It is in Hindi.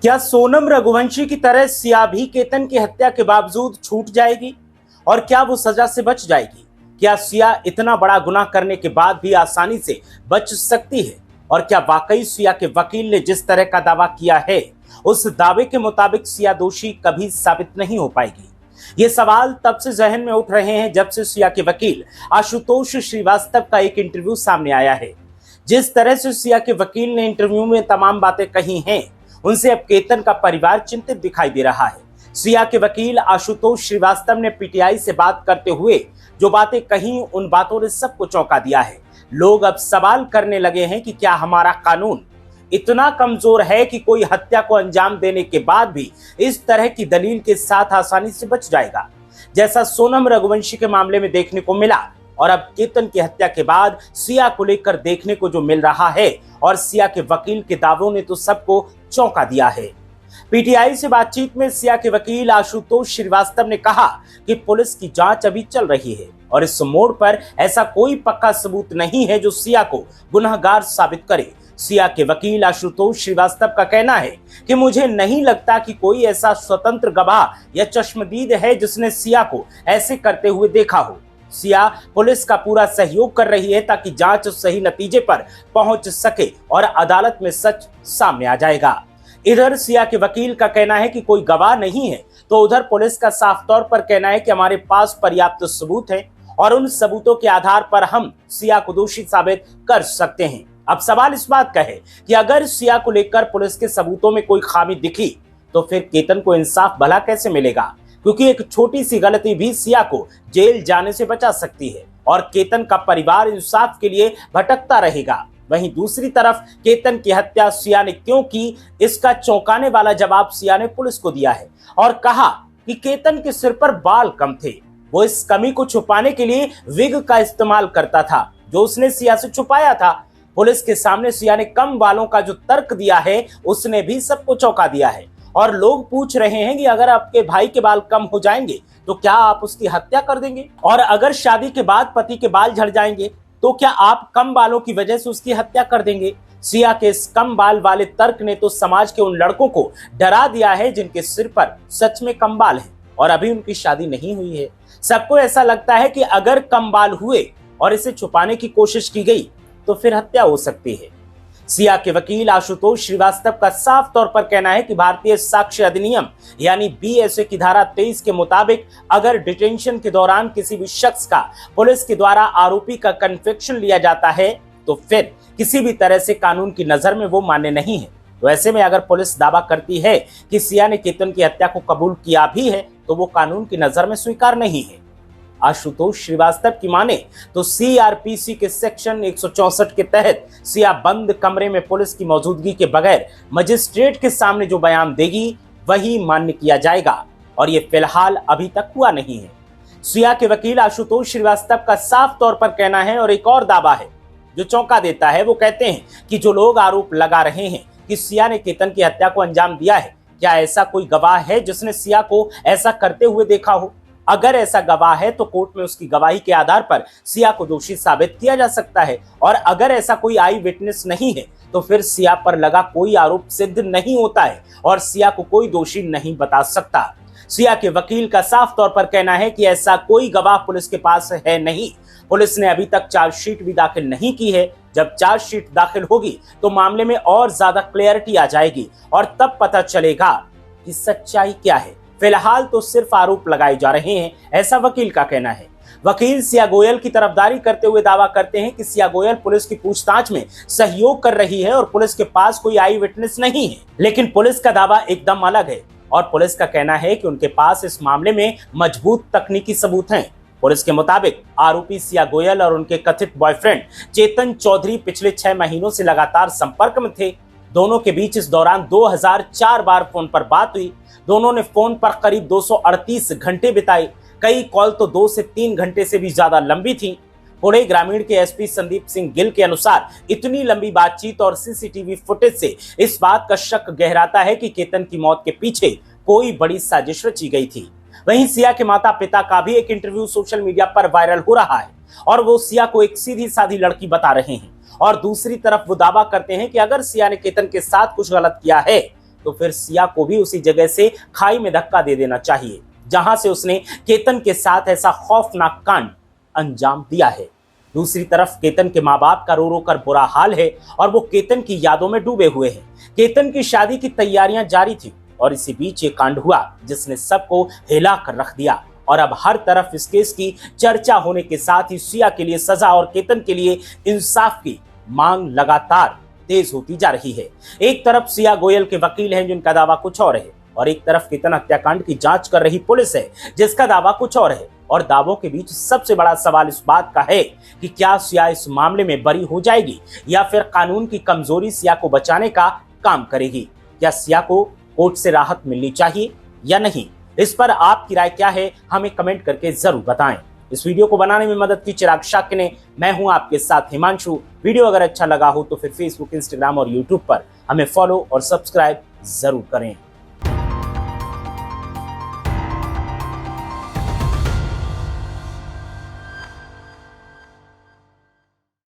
क्या सोनम रघुवंशी की तरह सिया भी केतन की हत्या के बावजूद छूट जाएगी और क्या वो सजा से बच जाएगी? क्या सिया इतना बड़ा गुनाह करने के बाद भी आसानी से बच सकती है? और क्या वाकई सिया के वकील ने जिस तरह का दावा किया है उस दावे के मुताबिक सिया दोषी कभी साबित नहीं हो पाएगी? ये सवाल तब से जहन में उठ रहे हैं जब से सिया के वकील आशुतोष श्रीवास्तव का एक इंटरव्यू सामने आया है। जिस तरह से सिया के वकील ने इंटरव्यू में तमाम बातें कही हैं, उनसे अब केतन का परिवार चिंतित दिखाई दे रहा है। सिया के वकील आशुतोष श्रीवास्तव ने पीटीआई से बात करते हुए जो बातें कही, उन बातों ने सबको चौंका दिया है। लोग अब सवाल करने लगे हैं कि क्या हमारा कानून इतना कमजोर है कि कोई हत्या को अंजाम देने के बाद भी इस तरह की दलील के साथ आसानी से बच जाएगा, जैसा सोनम रघुवंशी के मामले में देखने को मिला। और अब केतन की हत्या के बाद सिया को लेकर देखने को जो मिल रहा है और सिया के वकील के दावों ने तो सबको चौंका दिया है। पीटीआई से बातचीत में सिया के वकील आशुतोष श्रीवास्तव ने कहा कि पुलिस की जांच अभी चल रही है और इस मोड़ पर ऐसा कोई पक्का सबूत नहीं है जो सिया को गुनहगार साबित करे। सिया के वकील आशुतोष श्रीवास्तव का कहना है कि मुझे नहीं लगता कि कोई ऐसा स्वतंत्र गवाह या चश्मदीद है जिसने सिया को ऐसे करते हुए देखा हो। सिया पुलिस का पूरा सहयोग कर रही है ताकि जांच सही नतीजे पर पहुंच सके और अदालत में सच सामने आ जाएगा। इधर सिया के वकील का कहना है कि कोई गवाह नहीं है, तो उधर पुलिस का साफ तौर पर कहना है कि हमारे पास पर्याप्त सबूत है और उन सबूतों के आधार पर हम सिया को दोषी साबित कर सकते हैं। अब सवाल इस बात का है कि अगर सिया को लेकर पुलिस के सबूतों में कोई खामी दिखी तो फिर केतन को इंसाफ भला कैसे मिलेगा? क्योंकि एक छोटी सी गलती भी सिया को जेल जाने से बचा सकती है और केतन का परिवार इंसाफ के लिए भटकता रहेगा। वहीं दूसरी तरफ केतन की हत्या सिया ने क्यों की, इसका चौंकाने वाला जवाब सिया ने पुलिस को दिया है और कहा कि केतन के सिर पर बाल कम थे। वो इस कमी को छुपाने के लिए विग का इस्तेमाल करता था जो उसने सिया से छुपाया था। पुलिस के सामने सिया ने कम बालों का जो तर्क दिया है उसने भी सबको चौंका दिया है और लोग पूछ रहे हैं कि अगर आपके भाई के बाल कम हो जाएंगे तो क्या आप उसकी हत्या कर देंगे? और अगर शादी के बाद पति के बाल झड़ जाएंगे तो क्या आप कम बालों की वजह से उसकी हत्या कर देंगे? सिया के इस कम बाल वाले तर्क ने तो समाज के उन लड़कों को डरा दिया है जिनके सिर पर सच में कम बाल है और अभी उनकी शादी नहीं हुई है। सबको ऐसा लगता है कि अगर कम बाल हुए और इसे छुपाने की कोशिश की गई तो फिर हत्या हो सकती है। सिया के वकील आशुतोष श्रीवास्तव का साफ तौर पर कहना है कि भारतीय साक्ष्य अधिनियम यानी बीएसए की धारा 23 के मुताबिक अगर डिटेंशन के दौरान किसी भी शख्स का पुलिस के द्वारा आरोपी का कन्फेक्शन लिया जाता है तो फिर किसी भी तरह से कानून की नजर में वो मान्य नहीं है। तो ऐसे में अगर पुलिस दावा करती है कि सिया ने केतन की हत्या को कबूल किया भी है तो वो कानून की नजर में स्वीकार नहीं है। आशुतोष श्रीवास्तव की माने तो सीआरपीसी के सेक्शन 164 के तहत सिया बंद कमरे में पुलिस की मौजूदगी के बगैर मजिस्ट्रेट के सामने जो बयान देगी वही मान्य किया जाएगा और ये फिलहाल अभी तक हुआ नहीं है। सिया के वकील आशुतोष श्रीवास्तव का साफ तौर पर कहना है और एक और दावा है जो चौंका देता है। वो कहते हैं कि जो लोग आरोप लगा रहे हैं कि सिया ने केतन की हत्या को अंजाम दिया है, क्या ऐसा कोई गवाह है जिसने सिया को ऐसा करते हुए देखा हो? अगर ऐसा गवाह है तो कोर्ट में उसकी गवाही के आधार पर सिया को दोषी साबित किया जा सकता है और अगर ऐसा कोई आई विटनेस नहीं है तो फिर सिया पर लगा कोई आरोप सिद्ध नहीं होता है और सिया को कोई दोषी नहीं बता सकता। सिया के वकील का साफ तौर पर कहना है कि ऐसा कोई गवाह पुलिस के पास है नहीं। पुलिस ने अभी तक चार्जशीट भी दाखिल नहीं की है। जब चार्जशीट दाखिल होगी तो मामले में और ज्यादा क्लैरिटी आ जाएगी और तब पता चलेगा कि सच्चाई क्या है। फिलहाल तो सिर्फ आरोप लगाए जा रहे हैं, ऐसा वकील का कहना है। वकील सिया गोयल की तरफदारी करते हुए दावा करते हैं कि सिया गोयल पुलिस की पूछताछ में सहयोग कर रही है और पुलिस के पास कोई आई विटनेस नहीं है। लेकिन पुलिस का दावा एकदम अलग है और पुलिस का कहना है कि उनके पास इस मामले में मजबूत तकनीकी सबूत हैं। पुलिस के मुताबिक आरोपी सिया गोयल और उनके कथित बॉयफ्रेंड चेतन चौधरी पिछले 6 महीनों से लगातार संपर्क में थे। दोनों के बीच इस दौरान 2004 बार फोन पर बात हुई। दोनों ने फोन पर करीब 238 घंटे बिताए। कई कॉल तो 2 से 3 घंटे से भी ज्यादा लंबी थी। पुणे ग्रामीण के एसपी संदीप सिंह गिल के अनुसार इतनी लंबी बातचीत और सीसीटीवी फुटेज से इस बात का शक गहराता है कि केतन की मौत के पीछे कोई बड़ी साजिश रची गई थी। वहीं सिया के माता पिता का भी एक इंटरव्यू सोशल मीडिया पर वायरल हो रहा है और वो सिया को एक सीधी साधी लड़की बता रहे हैं और दूसरी तरफ वो दावा करते हैं कि अगर सिया ने केतन के साथ कुछ गलत किया है तो फिर सिया को भी उसी जगह से खाई में धक्का दे देना चाहिए जहां से उसने केतन के साथ ऐसा खौफनाक कांड अंजाम दिया है। दूसरी तरफ केतन के माँ बाप का रो रो कर बुरा हाल है और वो केतन की यादों में डूबे हुए हैं। केतन की शादी की तैयारियां जारी थी और इसी बीच ये कांड हुआ जिसने सबको हिला कर रख दिया और अब हर तरफ इस केस की चर्चा होने के साथ ही सिया के लिए सजा और केतन के लिए इंसाफ की मांग लगातार तेज होती जा रही है। एक तरफ सिया गोयल के वकील हैं जिनका दावा कुछ और है और एक तरफ केतन हत्याकांड की जांच कर रही पुलिस है जिसका दावा कुछ और है। और दावों के बीच सबसे बड़ा सवाल इस बात का है कि क्या सिया इस मामले में बरी हो जाएगी या फिर कानून की कमजोरी सिया को बचाने का काम करेगी। क्या सिया को कोर्ट से राहत मिलनी चाहिए या नहीं, इस पर आपकी राय क्या है हमें कमेंट करके जरूर बताएं। इस वीडियो को बनाने में मदद की चिराग शाक्य ने। मैं हूं आपके साथ हिमांशु। वीडियो अगर अच्छा लगा हो तो फिर फेसबुक, इंस्टाग्राम और यूट्यूब पर हमें फॉलो और सब्सक्राइब जरूर करें।